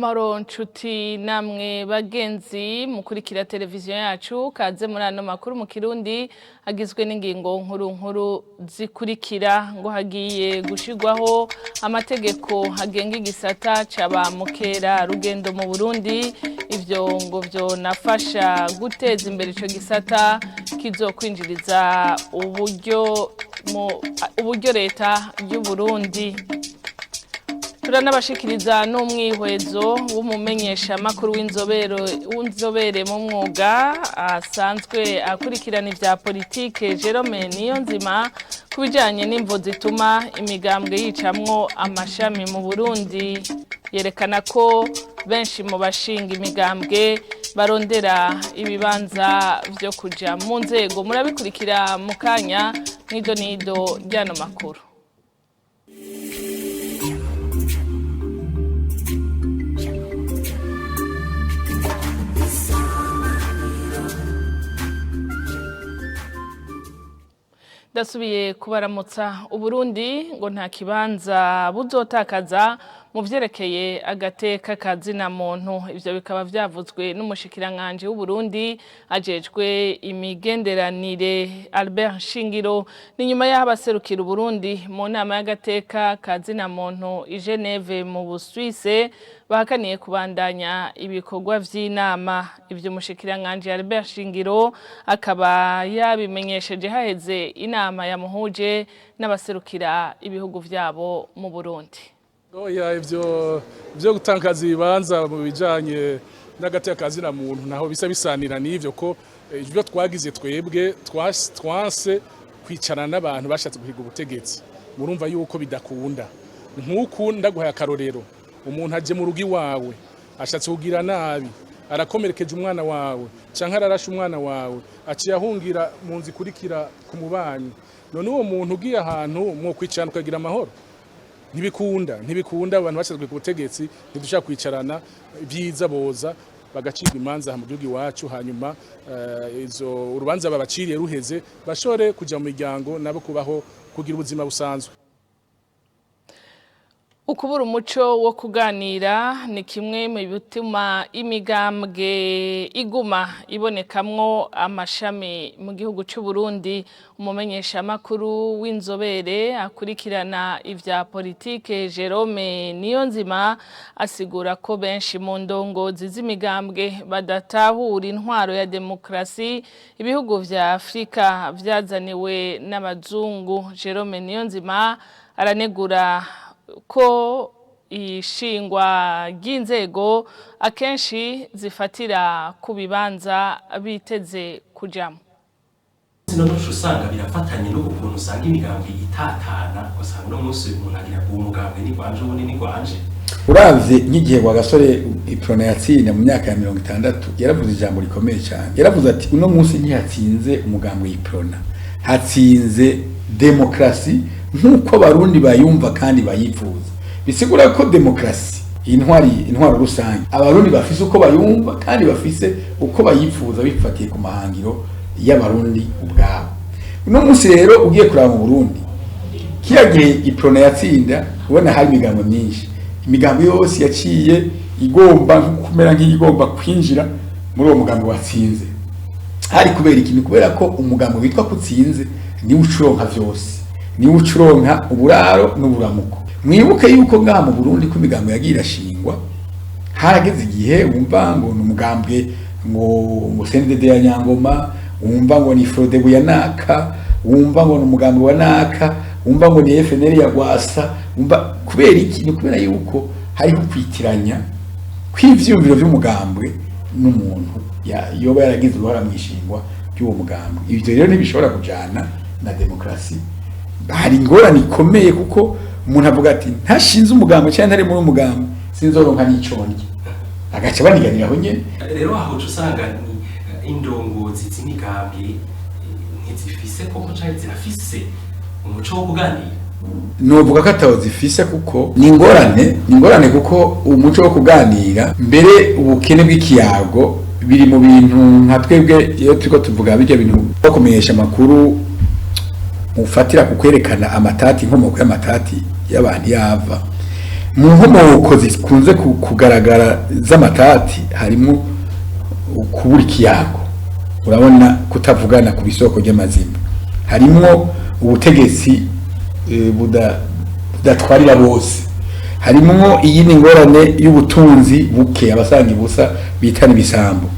Maro nshuti namwe bagenzi mukurikira televiziyo yacu kaze muri ano makuru mu Kirundi agizwe n'ingingo nkuru zikurikira ngo hagiye gushirwaho amategeko agenga igisata caba mukera rugendo mu Burundi ivyo ngo vyo nafasha guteza imbere ico gisata kizokwinjiriza uburyo leta y'u Burundi. Turanabashikiriza n'umwihwezo w'umumenyesha makuru w'inzobere mu mwuga asanzwe akurikirana ivya politike Jerome Niyonzima kubijanye n'imvo zituma imigambwe yicamwo amashami mu Burundi yerekana ko benshi mu bashinga imigambwe barondera ibibanza vyo kuja mu nzego murabikurikira mu kanya nido ryano makuru. Dasubiye kubaramutsa Uburundi ngo nta kibanza buzotakaza mu vyerekeye agateka kazina muntu ivyo bikaba vyavuzwe n'umushikiranganje w'u Burundi ajejwe imigenderanire Albert Shingiro ni nyuma y'abaserukira Burundi mu nama y'agateka kazina muntu i Geneve mu Busuwise bahakaniye kubandanya ibikorwa vy'inama ivyo umushikiranganje Albert Shingiro akaba yabimenyesheje haheze inama yamuhuje n'abaserukira ibihugu vyabo mu Burundi. Oya ivyo gutangaza ibibanza mu bijanye n'agateka kazina muntu naho bisa bisanira n'ivyo ko ivyo twagize twebwe twanse kwicarana n'abantu bashatse guhiga ubutegetsi murumva yuko bidakunda nk'ukunda guhaya akarorero umuntu aje mu rugi wawe ashatse kugira nabi arakomerekeje umwana wawe canke ararasha umwana wawe aciye ahungira mu nzi kurikira ku mubanyi none uwo muntu ugiye ahantu mu kwicana ukagira amahoro ntibikunda abantu bashatse ku butegetsi ntidushaka kwicarana byiza boza bagacirwa imanza mu gihugu iwacu hanyuma izo urubanza babaciriye ruheze bashore kuja mu miryango nabo kubaho kugira ubuzima busanzwe. Ukubura umuco wo kuganira ni kimwe mu bituma imigambwe iguma ibonekamwo amashami mu gihugu cy'u Burundi umumenyesha makuru w'inzobere akurikirana ivya politike Jerome Niyonzima asigura ko benshi mu ndongozi z'imigambwe badatahura intwaro ya demokrasi ibihugu vya Afrika vyazaniwe n'abazungu. Jerome Niyonzima aranegura ko ishingwa ry'inzego akenshi zifatira ku bibanza biteze kujamo. None usanga birafatanye no ukuntu usanga imigambwe itatana usanga no munsi umuntu agira umugambwe ni gwanje ubundi ni gwanje. Uravye nk'igihe wa gasore iprona yatsinda mu myaka ya 60 yaravuze ijambo rikomeye cyane. Yaravuze ati uno munsi ntihatsinze umugambwe y'iprona. Hatsinze demokrasi nkuko barundi bayumva kandi bayifuza. Bisigura ko demokrasi intwaro rusange abarundi bafise uko bayumva kandi bafise uko bayifuza bifatiye ku mahangiro y'abarundi ubwabo. Uno munsi rero ugiye kuraba mu Burundi kiyagiye iprona yatsinda ubona hari imigambo myinshi. Imigambo yose yaciye igomba kumera nk'igomba kwinjira muri uwo mugambo watsinze. Hari kubera ikintu kubera ko umugambo witwa kutsinze ni ucuronka vyose. Ni ucuronka uburaro n'uburamuko. Mwibuke yuko ngaha mu Burundi ko imigambo yagira shingwa harageze igihe wumva ngo n'umugambwe ngo CNDD ya Nyangoma wumva ngo ni Frode Buyanaka wumva ngo n'umugambi wa Naka wumva ngo ni FNL ya Gwasa wumva kubera iki ni kubera yuko hari kwitiranya kw'ivyumviro vy'umugambwe n'umuntu yoba yaragize uruhara mwishingwa by'uwo mugambwe. Ivyo rero ntibishobora kujana na demokrasi. Hari ingorane ikomeye kuko umuntu avuga ati ntashinze umugambo cyane ntari muri umugambo sinzoronka n'iconje agaca baniganiraho nyene. Rero aho usanga indongozi z'imigambwe ntizifise koko cyane zirafise umuco wo kuganira. Novuga ko atawo zifise kuko ni ingorane kuko umuco wo kuganira mbere ubukene bw'ikiyago biri mu bintu nka twebwe iyo turiko tuvuga bijya bintu byo kumenyesha makuru mufatira ku kwerekana amatati inkomoko y'amatati y'abantu yava mu nkomoko zikunze kugaragara z'amatati harimo kubura ikiyago, urabona kutavugana ku bisoko ry'amazima, harimo ubutegetsi budatwarira bose, harimo iyi ni ingorane y'ubutunzi buke abasanga ibusa bitana ibisambo.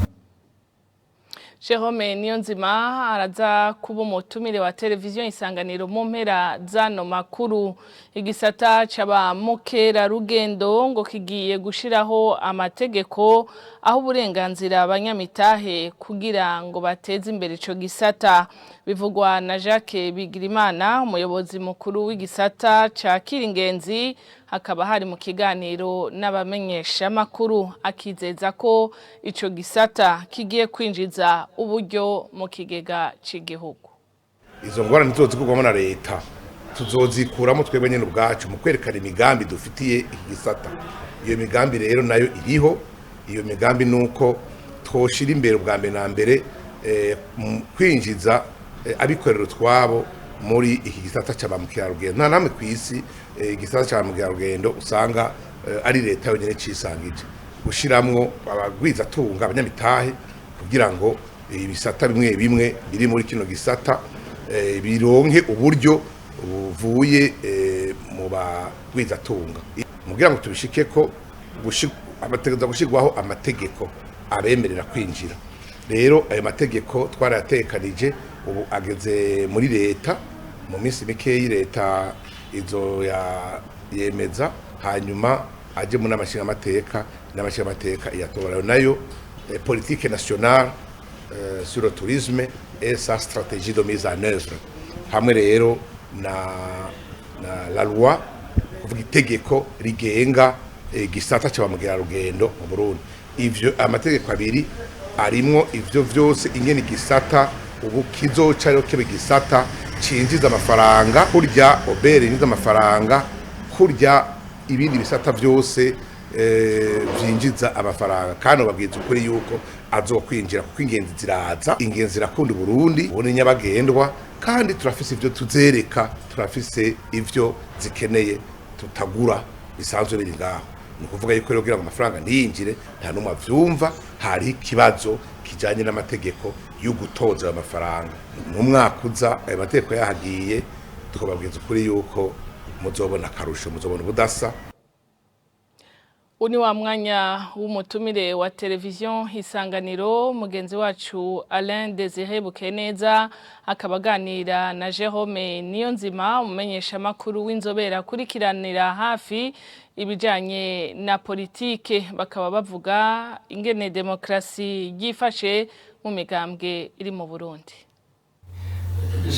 Jerome Niyonzima araza kuba umutumire wa televiziyo Isanganiro mu mpera zano makuru. Igisata c'aba mukera rugendo ngo kigiye gushiraho amategeko aho uburenganzira abanyamitahe kugira ngo bateze imbere ico gisata. Bivugwa na Jacques Bigirimana, umuyobozi mukuru w'igisata ca Kiringenzi, hakaba hari mu kiganiro n'abamenyesha makuru, akizeza ko ico gisata kigiye kwinjiza uburyo mu kigega c'igihugu. Izo ngorane tuzozikugwamo na leta tuzozikuramo twebwe nyene ubwacu mu kwerekana imigambi dufitiye iki gisata. Iyo migambi rero nayo iriho, iyo migambi nuko twoshira imbere ubwa mbere na mbere kwinjiza abikorera twabo muri iki gisata c'abamukirarugendo. Nta namwe kw'isi igisata c'abamukirarugendo usanga ari leta yonyene cisangije gushiramwo abagwiza tunga abanyamitahe kugira ngo ibisata bimwe bimwe biri muri kino gisata bironke uburyo buvuye mu bagwiza tunga, mugira ngo tubishike ko abategeza gushigwaho amategeko abemerera kwinjira. Rero ayo mategeko twarayatekanije ubu ageze muri leta, mu minsi mikeyi leta izo yemeza, hanyuma aje mu n'amashinga amateka iyatora nayo politique nationale sur le tourisme et sa stratégie de mise en œuvre, hamwe rero na la loi kuvuga itegeko rigenga gisata c'abamugirarugendo mu Burundi. Ivyo amategeko abiri arimwo ivyo vyose ingene gisata ubu kizoca rero kibe gisata cinjiza amafaranga, kurya obere niza amafaranga, kurya ibindi bisata vyose vyinjiza amafaranga, kandi babwiza ukuri yuko azokwinjira kuko ingenzi ziraza, ingenzi zirakunda Burundi, ubone nyabagendwa, kandi turafise ivyo tuzereka, turafise ivyo zikeneye tutagura bisanzwe biri ngaho. Ni kuvuga yuko rero kugira ngo amafaranga ntiyinjire nta numwe avyumva, hari ikibazo kijanye n'amategeko yo gutoza amafaranga. Mu mwaka uza ayo mategeko yahagiye, tukababwiza ukuri yuko muzobona akarusho, muzobona ubudasa. Uni wa mwanya w'umutumire wa televiziyo Isanganiro, mugenzi wacu Alain Désiré Bukeneza akabaganira na Jerome Niyonzima, umumenyesha makuru w'inzobera akurikiranira hafi ibijanye na politike, bakaba bavuga ingene demokrasi yifashe mu migambwe iri mu Burundi.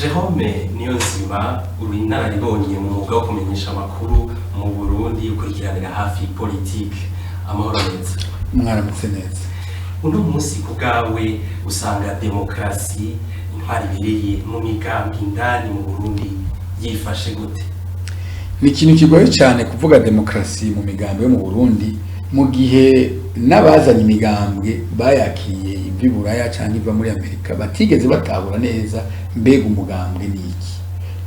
Jerome Niyonzima uri inararibonye mu mwuga wo kumenyesha amakuru mu Burundi, ukurikiranira hafi politike. Amahoro neza. Mwaramutse neza. Uno munsi kugawe usanga demokrasi intwari bireye mu migambi indani mu Burundi yifashe gute? Ni ikintu kigoye cyane kuvuga demokrasi mu migambi yo mu Burundi mu gihe n'abazanye imigambwe bayakiriye ivy'Iburaya cyangwa iva muri Amerika batigeze batabura neza mbega umugambwe niki.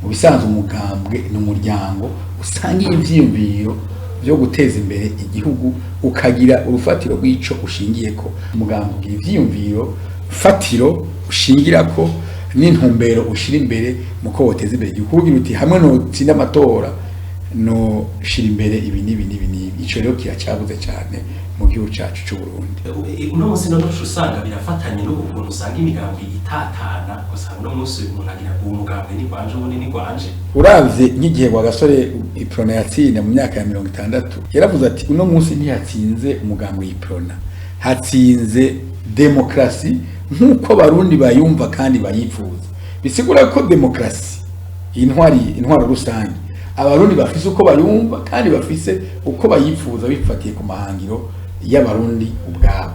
Mu bisanzwe umugambwe ni umuryango usangiye ivyiyumviro byo guteza imbere igihugu, ukagira urufatiro rw'ico ushingiyeko. Umugambwe ugira ivyiyumviro fatiro ushingirako n'intumbero ushira imbere mu ko woteza imbere igihugu, kugira uti hamwe no tsinda amatora no shira imbere ibi nibi. Ico rero kiracabuze cyane mu gihugu cyacu cy'u Burundi. Uno munsi no usanga birafatanye n'ukuntu usanga imigambi itatana, usanga no munsi umuntu agira umugambwe ni kwanje ubundi ni kwanje. Uravye nk'igihe wa gasore Iprona yatsinda mu myaka ya 60 yaravuze ati uno munsi ntiyatsinze umugambwe w'Iprona, hatsinze demokrasi nk'uko Barundi bayumva kandi bayifuza. Bisigura ko demokrasi intwaro rusange Abarundi bafise uko bayumva kandi bafise uko bayifuza bifatiye ku mahangiro y'Abarundi ubwabo.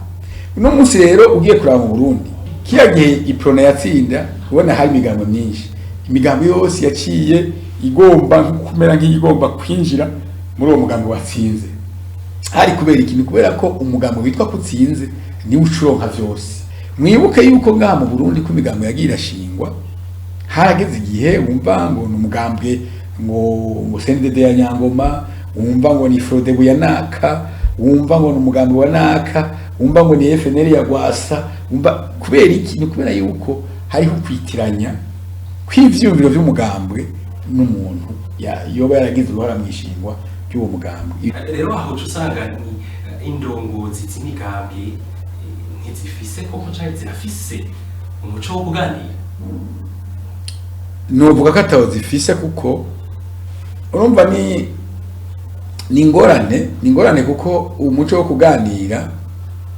Uno munsi rero ugiye kuraba mu Burundi, kiya gihe Iprona yatsinda ubona hari imigambo myinshi, imigambo yose yaciye igomba kumera nk'igomba kwinjira muri uwo mugambo watsinze. Hari kubera ikintu, kubera ko umugambo witwa kutsinze ni ucuronka vyose. Mwibuke yuko ngaha mu Burundi ko imigambo yagira shingwa, harageze igihe wumva ngo n'umugambwe ngo CNDD ya Nyangoma, wumva ngo ni Frodebu ya naka, wumva ngo ni umugambi wa naka, wumva ngo ni FNL ya Gwasa, wumva kubera iki? Ni kubera yuko hariho kwitiranya kw'ivyumviro vy'umugambwe n'umuntu yoba yaragize uruhara mwishingwa ry'uwo mugambwe. Rero aho usanga ni indongozi z'imigambi ntizifise koko canke zirafise umuco wo kuganira. Novuga ko atawo zifise kuko urumva ni ingorane kuko umuco wo kuganira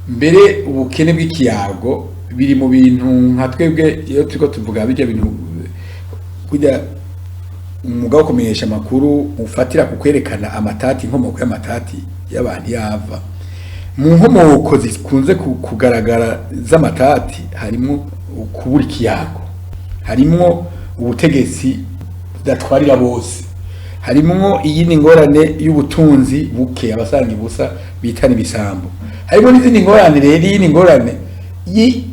mbere ubukene bw'ikiyago biri mu bintu nka twebwe iyo turiko tuvuga bijya bintu kujya umugabo kumenyesha amakuru ufatira ku kwerekana amatati, inkomoko y'amatati y'abantu yava mu nkomoko zikunze kugaragara z'amatati harimo kubura ikiyago, harimo ubutegetsi budatwarira bose, harimo iyindi ngorane y'ubutunzi buke abasanga ibusa bitana ibisambo, harimo n'izindi ngorane rero iyindi ngorane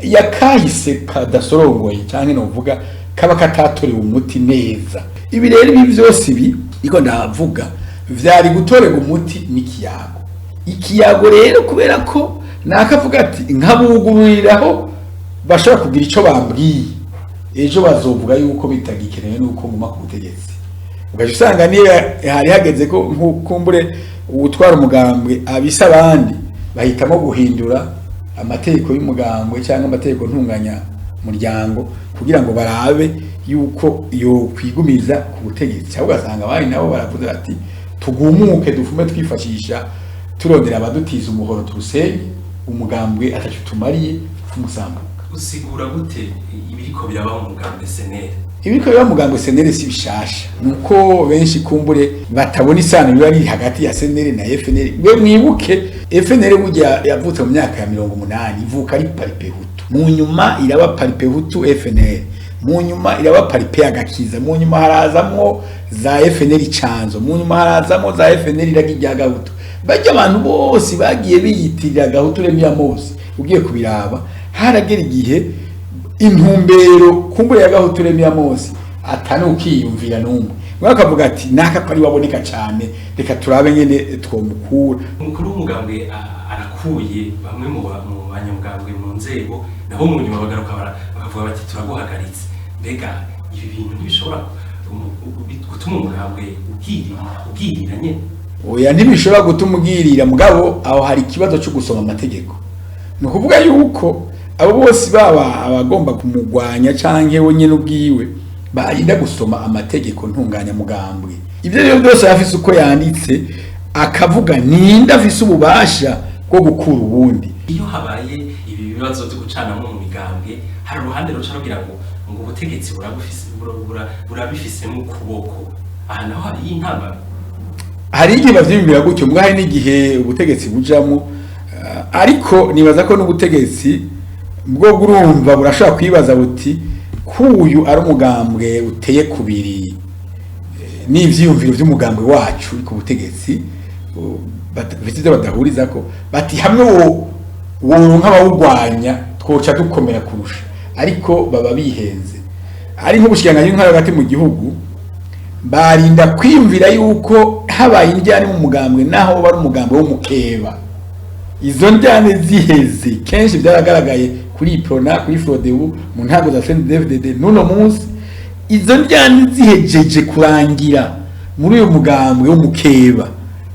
yakahise kadasorongoye cyangwa novuga kaba katatorewe umuti neza. Ibi rero ibi byose ibi iko ndavuga vyari gutorega umuti n'ikiyago. Ikiyago rero kubera ko nakavuga ati nkabugururiraho bashobora kugira ico bambwiye ejo bazovuga yuko bitagikenewe nuko nguma ku butegetsi, ugaje usanga niyo hari hageze ko nkukumbure ubutwara umugambwe abisa abandi bahitamo guhindura amategeko y'umugambwe cyangwa amategeko ntunganya muryango kugira ngo barabe yuko yo kwigumiza ku butegetsi, cyangwa ugasanga abandi nabo baravuze ati tugumuke dufume twifashisha turondera abadutiza umuhoro turusenye umugambwe atacu tumariye tumusambuka. Usigura gute ibiriko biraba mu mugambwe SNL? Ibiriko biraba mu mugambwe SNL si bishasha, nuko benshi kumbure batabona isano biba ari hagati ya SNL na FNL. We mwibuke FNL burya yavutse mu myaka ya 80 ivuka ari paripehutu, mu nyuma iraba paripehutu FNL, mu nyuma iraba paripe agakiza, mu nyuma harazamwo za FNL canzo, mu nyuma harazamwo za FNL iragijya gahutu. Bajya abantu bose bagiye biyitirira gahutu remiya mose, ugiye kubiraba haragera igihe intumbero kumbure ya gahutu remiya mose atani ukiyumvira numwe bakavuga ati naka pari waboneka cyane reka turabe nyene twomukura. Umukuru w'umugambwe arakuye bamwe mu banyamugambwe mu nzego nabo mu nyuma bagaruka bakavuga bati turaguhagaritse. Mbega ibi bintu ntibishobora gutuma umugambwe ugirira nyene? Oya, ntibishobora gutuma ugirira, mugabo aho hari ikibazo cyo gusoma amategeko. Ni ukuvuga yuko abo bose baba abagomba kumugwanya canke we nyene ubwiwe barinda gusoma amategeko ntunganya mugambwe. Ibyo rero byose afise uko yanditse akavuga ninda afise ububasha bwo gukura ubundi. Iyo habaye ibi bibazo byo gucana mu migambwe hari uruhande ruca rugira ngo ubutegetsi burabifise mu kuboko. Aha naho hari intambara. Hari igihe bavyimira gutyo mbwa hari n'igihe ubutegetsi bujamo, ariko nibaza ko n'ubutegetsi bwo gurumva burashaka kwibaza buti kuyu ari umugambwe uteye kubiri n'ivyiyumviro by'umugambwe wacu ku butegetsi bafite badahuriza ko bati hamwe wo nk'abawugwanya twoca dukomera kurusha, ariko baba bihenze. Ari nk'ubushikanganye nk'ara hagati mu gihugu barinda kwiyumvira yuko habaye indyane mu mugambwe naho bari umugambwe w'umukeba. Izo njyane ziheze kenshi byaragaragaye kuri Iprona, kuri Frodebu, mu ntago za CNDD-FDD nuno munsi. Izo njyane zihejeje kurangira muri uyu mugambwe w'umukeba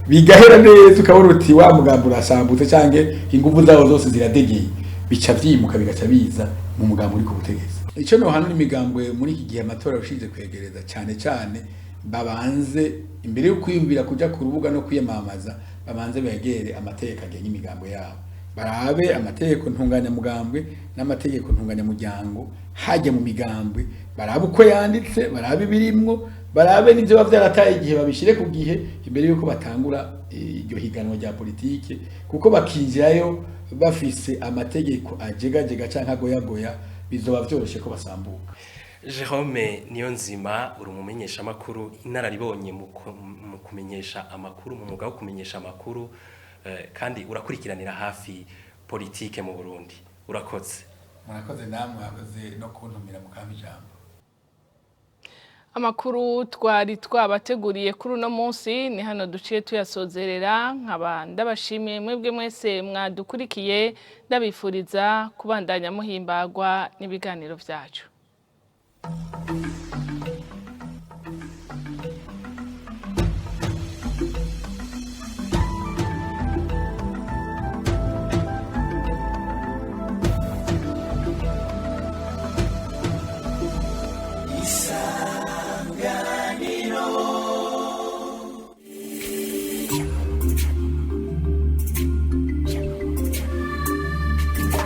bigahera neza ukabona uti wa mugambwe urasambutse canke ingufu zawo zose ziradegeye, bica vyimuka bigaca biza mu mugambwe uri ku butegetsi. Ico no hano n'imigambwe muri iki gihe amatora ushize kwegereza cyane babanze imbere yo kwiyumvira kuja ku rubuga no kwiyamamaza babanze begere amategeko agenye imigambwe yabo, barabe amategeko ntunganya mugambwe n'amategeko ntunganya muryango hajya mu migambwe, barabe uko yanditse, barabe birimwo, barabe n'ivyo bavyarataye igihe babishire ku gihe imbere yuko batangura iryo higanwa rya politike, kuko bakinjirayo bafise amategeko ajegajega canke agoyagoya bizoba vyoroshe ko basambuka. Jerome Niyonzima uri umumenyesha makuru inararibonye mu kumenyesha amakuru mu mwuga wo kumenyesha amakuru, kandi urakurikiranira hafi politike mu Burundi. Urakoze. Murakoze namwe, mwakoze no kuntumira mu kamijambo. Amakuru twari twabateguriye kuri uno munsi ni hano duciye tuyasozerera nkaba ndabashimiye mwebwe mwese mwadukurikiye ndabifuriza kubandanya muhimbagwa n'ibiganiro byacu.